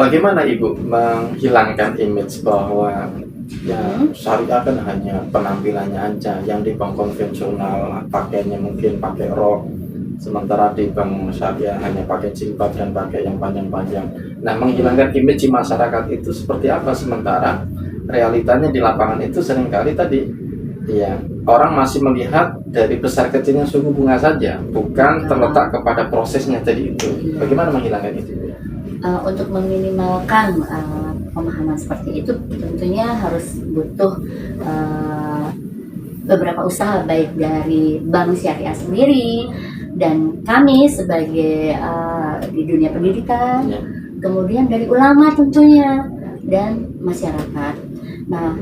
bagaimana Ibu menghilangkan image bahwa ya syariah kan hanya penampilannya aja, yang di bank konvensional pakainya mungkin pakai rok, sementara di bank syariah hanya pakai jilbab dan pakai yang panjang-panjang. Nah, menghilangkan image di masyarakat itu seperti apa, sementara realitanya di lapangan itu seringkali tadi ya orang masih melihat dari besar kecilnya suku bunga saja, bukan terletak kepada prosesnya tadi itu. Bagaimana menghilangkan itu? Untuk meminimalkan pemahaman seperti itu tentunya harus butuh beberapa usaha, baik dari bank syariah sendiri dan kami sebagai di dunia pendidikan, kemudian dari ulama tentunya dan masyarakat. Nah,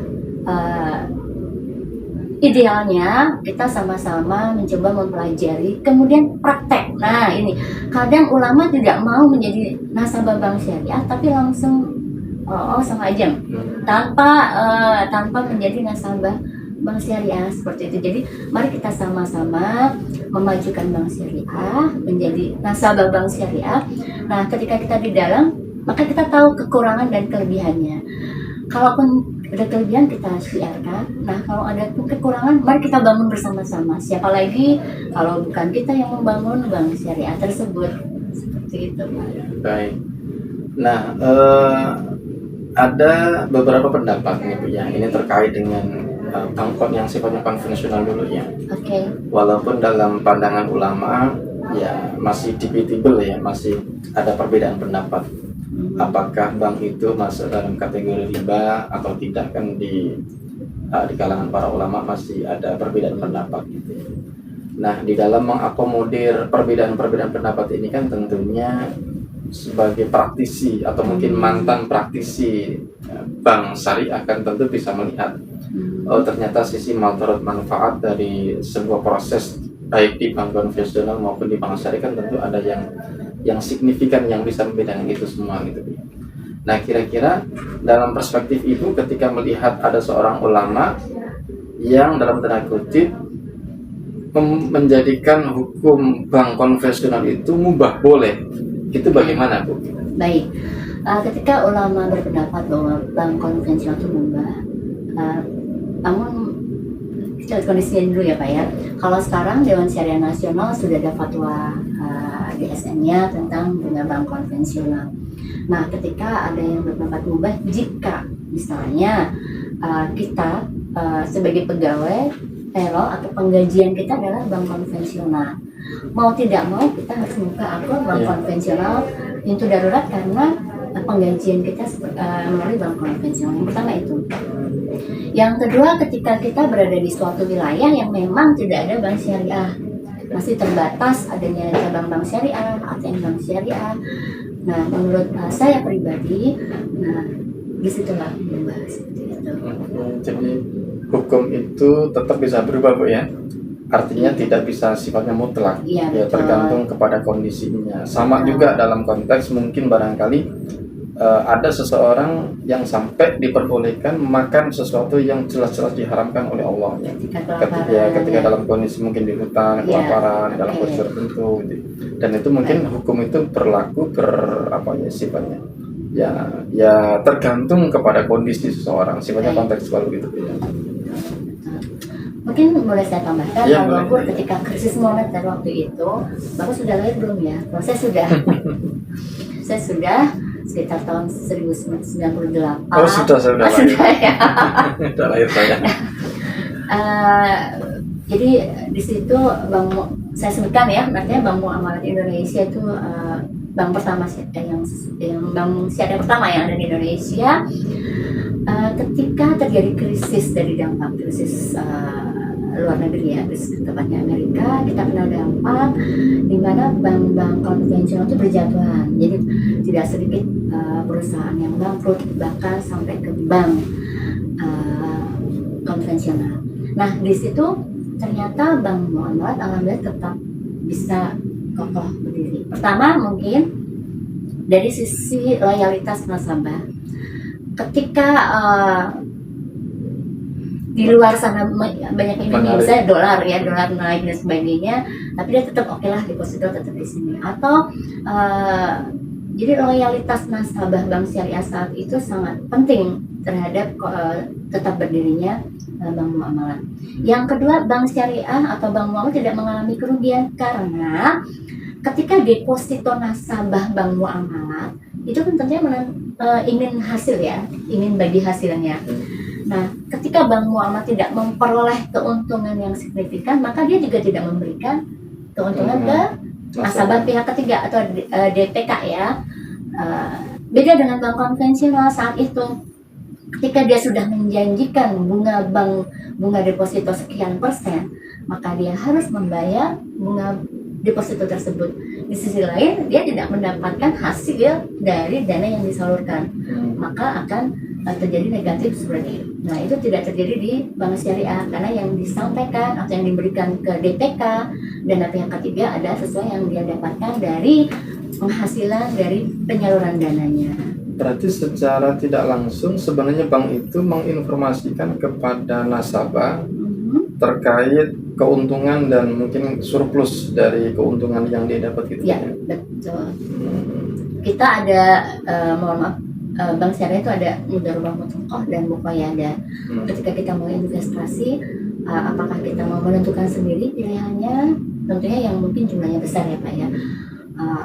idealnya kita sama-sama mencoba mempelajari, kemudian praktek. Nah, ini kadang ulama tidak mau menjadi nasabah bank syariah, tapi langsung sama aja tanpa menjadi nasabah bank syariah seperti itu. Jadi mari kita sama-sama memajukan bank syariah menjadi nasabah bank syariah. Nah, ketika kita di dalam, maka kita tahu kekurangan dan kelebihannya. Kalaupun ada kelebihan kita siarkan. Nah, kalau ada kekurangan, mari kita bangun bersama-sama. Siapa lagi kalau bukan kita yang membangun bank syariah tersebut? Seperti itu. Baik. Nah, ada beberapa pendapat nih Bu ya. Ini terkait dengan bank yang sifatnya konvensional dulu ya. Oke. Walaupun dalam pandangan ulama ya masih debatable ya, masih ada perbedaan pendapat. Apakah bank itu masuk dalam kategori riba atau tidak, kan di kalangan para ulama masih ada perbedaan pendapat gitu. Nah, di dalam mengakomodir perbedaan-perbedaan pendapat ini kan tentunya sebagai praktisi atau mungkin mantan praktisi bank syariah kan tentu bisa melihat ternyata sisi madharat manfaat dari sebuah proses baik di bank konvensional maupun di bank syariah kan tentu ada yang signifikan yang bisa membedakan itu semua gitu. Nah, kira-kira dalam perspektif Ibu ketika melihat ada seorang ulama yang dalam tanda kutip menjadikan hukum bank konvensional itu mubah boleh, itu bagaimana Bu? Baik, ketika ulama berpendapat bahwa bank konvensional itu mubah, namun kita lihat kondisinya dulu ya Pak ya. Kalau sekarang Dewan Syariah Nasional sudah ada fatwa DSN-nya tentang bunga bank konvensional. Nah, ketika ada yang berpendapat mubah, jika misalnya kita sebagai pegawai payroll atau penggajian kita adalah bank konvensional, mau tidak mau kita harus membuka akun bank konvensional pintu darurat karena penggajian kita melalui bank konvensional. Yang pertama itu. Yang kedua, ketika kita berada di suatu wilayah yang memang tidak ada bank syariah, masih terbatas adanya cabang bank syariah, ATM bank syariah. Nah, menurut saya pribadi, disitulah berubah seperti itu. Jadi hukum itu tetap bisa berubah Bu ya. Artinya tidak bisa sifatnya mutlak, ya tergantung kepada kondisinya. Sama juga dalam konteks mungkin barangkali ada seseorang yang sampai diperbolehkan makan sesuatu yang jelas-jelas diharamkan oleh Allah. Ketika dalam kondisi mungkin di hutan, kelaparan, dalam kondisi tertentu, dan itu mungkin hukum itu berlaku sifatnya. Ya tergantung kepada kondisi seseorang, sifatnya kontekstual gitu ya. Mungkin boleh saya tambahkan, kalau ketika krisis moneter waktu itu, Bapak sudah lahir belum ya? Kalau saya sudah. Saya sudah sekitar tahun 1998. Oh, sudah lahir. Ya. Sudah lahir saya. Jadi di situ saya sebutkan ya, artinya Bank Muamalat Indonesia itu bank pertama yang bank syariah pertama yang ada di Indonesia. Ketika terjadi krisis dari dampak krisis luar negeri ya, tepatnya Amerika, kita kena dampak di mana bank-bank konvensional itu berjatuhan. Jadi tidak sedikit perusahaan yang bangkrut, bahkan sampai ke bank konvensional. Nah, di situ ternyata Bank Muamalat alhamdulillah tetap bisa kokoh berdiri. Pertama mungkin dari sisi loyalitas nasabah. Ketika di luar sana banyak ini misalnya dolar naik dan sebagainya, tapi dia tetap oke lah deposito tetap di sini. Atau Jadi loyalitas nasabah Bank Syariah saat itu sangat penting terhadap tetap berdirinya bank muamalah. Yang kedua, bank syariah atau bank muamalah tidak mengalami kerugian karena ketika deposito nasabah bank muamalah itu kan tentunya ingin hasil ya, ingin bagi hasilnya. Nah, ketika bank muamalah tidak memperoleh keuntungan yang signifikan, maka dia juga tidak memberikan keuntungan ke nasabah pihak ketiga atau DPK ya. Beda dengan bank konvensional saat itu, ketika dia sudah menjanjikan bunga deposito sekian persen, maka dia harus membayar bunga deposito tersebut. Di sisi lain, dia tidak mendapatkan hasil dari dana yang disalurkan, maka akan terjadi negatif seperti itu. Nah, itu tidak terjadi di bank syariah karena yang disampaikan atau yang diberikan ke DPK dana pihak ketiga ada sesuai yang dia dapatkan dari penghasilan dari penyaluran dananya. Berarti secara tidak langsung sebenarnya bank itu menginformasikan kepada nasabah terkait keuntungan dan mungkin surplus dari keuntungan yang dia dapat gitu ya. Betul. Kita ada mohon maaf, bank syariah itu ada mudharabah mutlaqah dan muqayyadah. Ketika kita mau investasi, apakah kita mau menentukan sendiri pilihannya, tentunya yang mungkin jumlahnya besar ya Pak ya,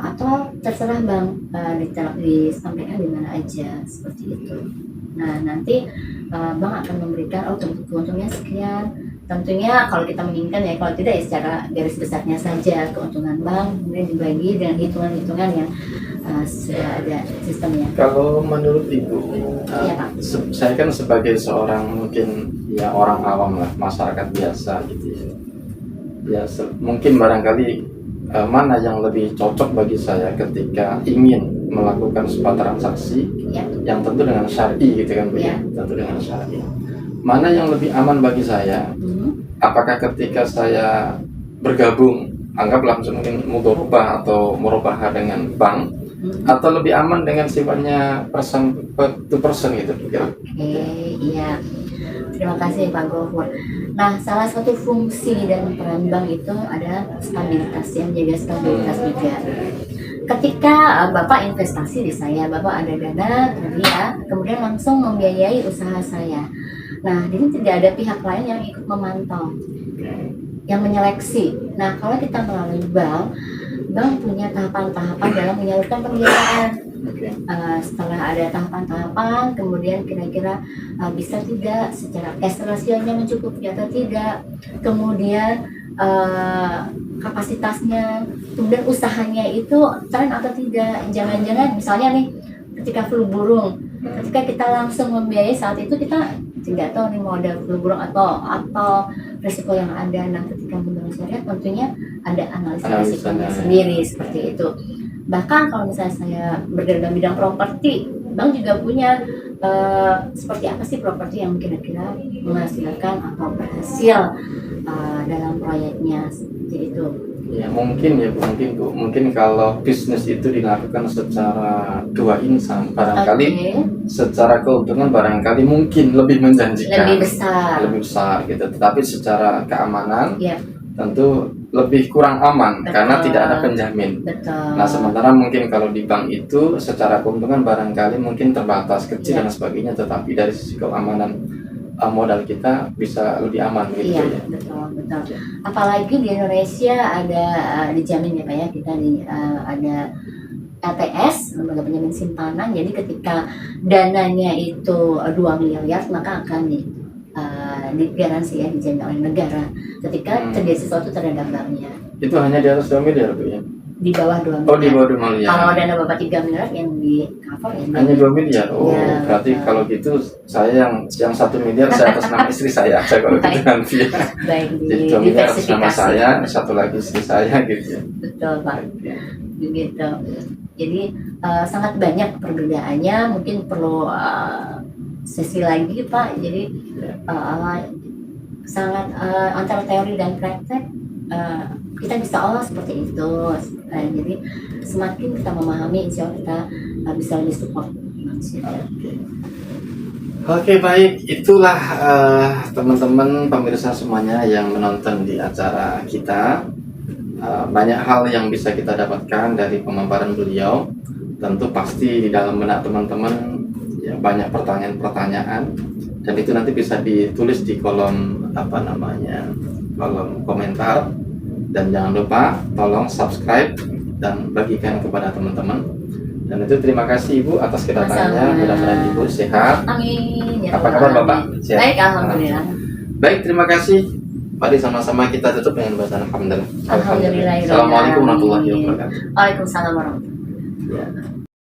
atau terserah bank disampaikan di mana aja seperti itu. Nah, nanti bank akan memberikan keuntungannya sekian. Tentunya kalau kita menginginkan ya, kalau tidak ya secara garis besarnya saja keuntungan bank kemudian dibagi dengan hitungan-hitungan yang sudah ada sistemnya. Kalau menurut Ibu, ya, Pak. Saya kan sebagai seorang mungkin ya orang awam lah, masyarakat biasa gitu ya. Ya mungkin barangkali mana yang lebih cocok bagi saya ketika ingin melakukan sebuah transaksi yang tentu dengan syar'i gitu kan Bu ya, tentu dengan syar'i. Mana yang lebih aman bagi saya? Apakah ketika saya bergabung, anggaplah mungkin mudharabah atau murabahah dengan bank, atau lebih aman dengan sifatnya person to person gitu? Iya. Terima kasih Pak Gofur. Nah, salah satu fungsi dan peran bank itu adalah stabilitas, ya, menjaga stabilitas juga. Ketika Bapak investasi di saya, Bapak ada dana tadi ya, kemudian langsung membiayai usaha saya. Nah, ini tidak ada pihak lain yang ikut memantau, yang menyeleksi. Nah, kalau kita melalui bank punya tahapan-tahapan dalam menyalurkan pembiayaan. Setelah ada tahapan-tahapan, kemudian kira-kira bisa tidak secara cash ratio-nya mencukupi atau tidak, kemudian kapasitasnya, kemudian usahanya itu tren atau tidak. Jangan-jangan misalnya nih ketika flu burung, ketika kita langsung membiayai saat itu kita tidak tahu nih mau ada flu burung atau risiko yang ada. Nah, ketika membangun syariah tentunya ada analisis risikonya sendiri seperti itu. Bahkan kalau misalnya saya bergerak dalam bidang properti, bank juga punya seperti apa sih properti yang kira-kira menghasilkan atau berhasil dalam proyeknya seperti itu. Ya mungkin Bu, mungkin kalau bisnis itu dilakukan secara dua insan, barangkali secara keuntungan barangkali mungkin lebih menjanjikan, lebih besar gitu. Tetapi secara keamanan tentu lebih kurang aman. Betul. Karena tidak ada penjamin. Betul. Nah, sementara mungkin kalau di bank itu secara keuntungan barangkali mungkin terbatas, kecil dan sebagainya, tetapi dari sisi keamanan modal kita bisa lebih aman gitu ya. Betul. Apalagi di Indonesia ada dijamin ya Pak ya, kita ada LPS, lembaga penjamin simpanan. Jadi ketika dananya itu 2 miliar maka akan digaransi ya, dijamin oleh negara ketika terjadi sesuatu terhadap banknya. Itu hanya di atas 2 miliar Bu ya? Di bawah 2 miliar. Oh, di bawah 2 miliar. Kalau dana Bapak 3 miliar yang di cover ya. Hanya 2 miliar. Oh, ya, berarti betul. Kalau gitu saya yang 1 miliar saya atas nama istri saya aja kalau gitu nanti. Baik, jadi 2 miliar atas nama saya, satu lagi istri saya gitu ya. Betul Pak. Begitu. Jadi sangat banyak perbedaannya, mungkin perlu sesi lagi Pak. Jadi sangat antara teori dan praktek kita bisa olah seperti itu. Jadi semakin kita memahami, insya Allah kita bisa lebih support manusia. Oke, baik, itulah teman-teman pemirsa semuanya yang menonton di acara kita. Banyak hal yang bisa kita dapatkan dari pemaparan beliau. tentu pasti di dalam benak teman-teman ya banyak pertanyaan-pertanyaan, dan itu nanti bisa ditulis di kolom kolom komentar. Dan jangan lupa tolong subscribe dan bagikan kepada teman-teman. Dan itu terima kasih Ibu atas kedatangannya. Sama-sama. Mudah-mudahan Ibu sehat. Amin. Ya Apa Rabbal kabar Bapak? Alamin. Sehat? Baik, alhamdulillah. Baik, terima kasih. Mari sama-sama kita tutup dengan bacaan alhamdulillah. Alhamdulillah. Assalamualaikum warahmatullahi wabarakatuh. Waalaikumsalam warahmatullahi wabarakatuh. Ya.